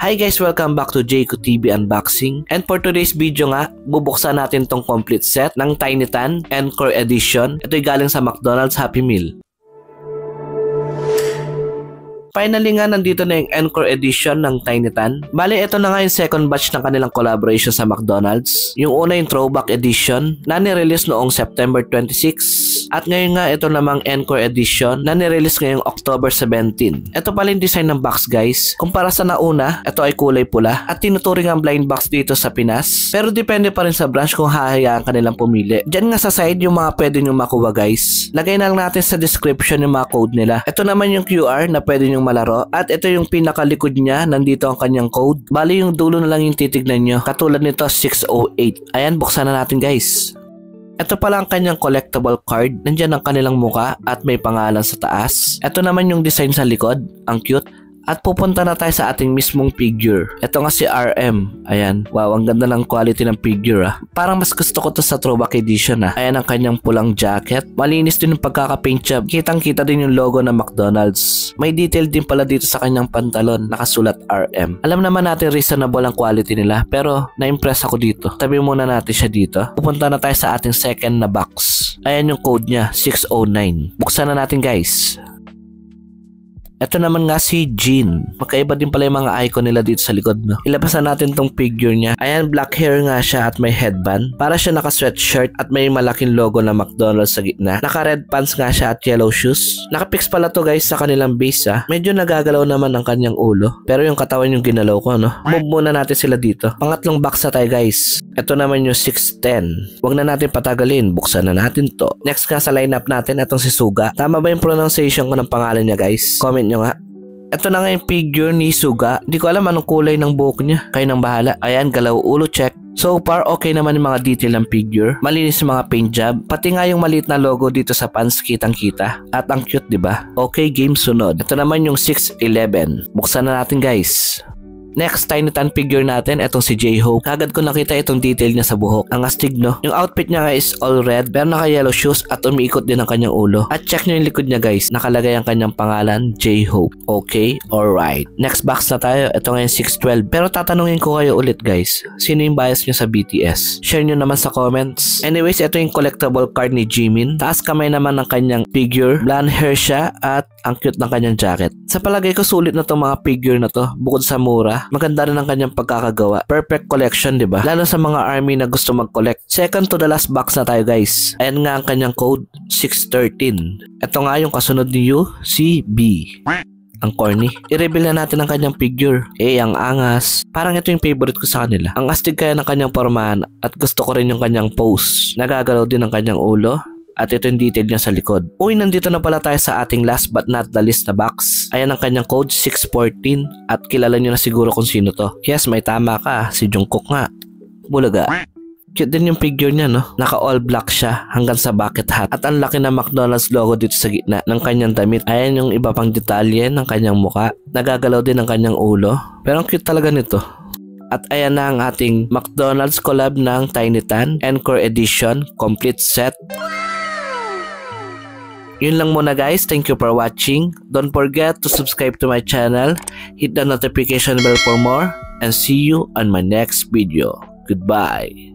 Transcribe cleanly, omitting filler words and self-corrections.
Hi guys, welcome back to Jayco TV Unboxing. And for today's video nga, bubuksan natin tong complete set ng Tiny Tan Encore Edition. Ito'y galing sa McDonald's Happy Meal. Finally nga, nandito na yung Encore Edition ng Tiny Tan. Bali, ito na nga yung second batch ng kanilang collaboration sa McDonald's. Yung una yung Throwback Edition na nirelease noong September 26. At ngayon nga, ito namang Encore Edition na nirelease ngayong October 17. Ito pala yung design ng box guys. Kumpara sa nauna, ito ay kulay pula at tinuturing ang blind box dito sa Pinas. Pero depende pa rin sa branch kung hahayaan kanilang pumili. Diyan nga sa side yung mga pwede nyo makuha guys. Lagay na lang natin sa description yung mga code nila. Ito naman yung QR na pwede nyo malaro at ito yung pinakalikod niya, nandito ang kanyang code. Bali yung dulo na lang yung titignan nyo, katulad nito 608. Ayan, buksan na natin guys. Ito pala ang kanyang collectible card, nandyan ang kanilang muka at may pangalan sa taas. Ito naman yung design sa likod, ang cute. At pupunta na tayo sa ating mismong figure. Ito nga si RM. Ayan. Wow, ang ganda ng quality ng figure ah. Parang mas gusto ko to sa Throwback Edition ah. Ayan ang kanyang pulang jacket. Malinis din yung pagkaka-paint job. Kitang-kita din yung logo ng McDonald's. May detail din pala dito sa kanyang pantalon. Nakasulat RM. Alam naman natin reasonable ang quality nila. Pero na-impress ako dito. Tabi muna natin siya dito. Pupunta na tayo sa ating second na box. Ayan yung code niya. 609. Buksan na natin guys. Ito naman nga si Jean. Magkaiba din pala yung mga icon nila dito sa likod, no? Ilabas na natin tong figure niya. Ayan, black hair nga siya at may headband. Para siya naka-sweatshirt at may malaking logo na McDonald's sa gitna. Naka-red pants nga siya at yellow shoes. Naka-fix pala to guys sa kanilang base, ah. Medyo nagagalaw naman ang kanyang ulo. Pero yung katawan yung ginalaw ko, no? Move muna natin sila dito. Pangatlong box na tayo guys. Ito naman yung 610. Huwag na natin patagalin. Buksan na natin to. Next nga sa lineup natin, itong si Suga. Tama ba yung pronunciation ko ng pangalan niya guys? Comment nyo nga. Ito na nga yung figure ni Suga. Hindi ko alam anong kulay ng buhok niya. Kayo nang bahala. Ayan, galaw ulo check. So far, okay naman yung mga detail ng figure. Malinis yung mga paint job. Pati nga yung maliit na logo dito sa pants kitang-kita. At ang cute, diba? Okay, game sunod. Ito naman yung 611. Buksan na natin guys. Next, Tiny Tan figure natin, etong si J-Hope. Kagad ko nakita itong detail niya sa buhok. Ang astig, no? Yung outfit niya nga is all red, pero naka-yellow shoes at umiikot din ang kanyang ulo. At check nyo yung likod niya guys. Nakalagay ang kanyang pangalan, J-Hope. Okay, alright. Next box na tayo. Ito nga yung 612. Pero tatanungin ko kayo ulit guys. Sino yung bias nyo sa BTS? Share nyo naman sa comments. Anyways, ito yung collectible card ni Jimin. Taas kamay naman ng kanyang figure. Blonde hair siya at ang cute ng kanyang jacket. Sa palagay ko, sulit na itong mga figure na to. Bukod sa mura, maganda rin ang kanyang pagkakagawa. Perfect collection, diba? Lalo sa mga army na gusto mag-collect. Second to the last box na tayo guys. Ayan nga ang kanyang code, 613. Ito nga yung kasunod ni U, si B. Ang corny. I-reveal na natin ang kanyang figure. Ang angas. Parang ito yung favorite ko sa kanila. Ang astig kaya ng kanyang pormahan at gusto ko rin yung kanyang pose. Nagagalaw din ang kanyang ulo. At ito yung detail niya sa likod. Uy, nandito na pala tayo sa ating last but not the least na box. Ayan ang kanyang code, 614. At kilala niyo na siguro kung sino to. Yes, may tama ka. Si Jungkook nga. Bulaga. Cute din yung figure niya, no? Naka all black siya hanggang sa bucket hat. At ang laki na McDonald's logo dito sa gitna ng kanyang damit. Ayan yung iba pang detalye ng kanyang muka. Nagagalaw din ang kanyang ulo. Pero ang cute talaga nito. At ayan na ang ating McDonald's collab ng Tiny Tan Encore Edition Complete Set. Yun lang muna guys. Thank you for watching. Don't forget to subscribe to my channel. Hit the notification bell for more. And see you on my next video. Goodbye.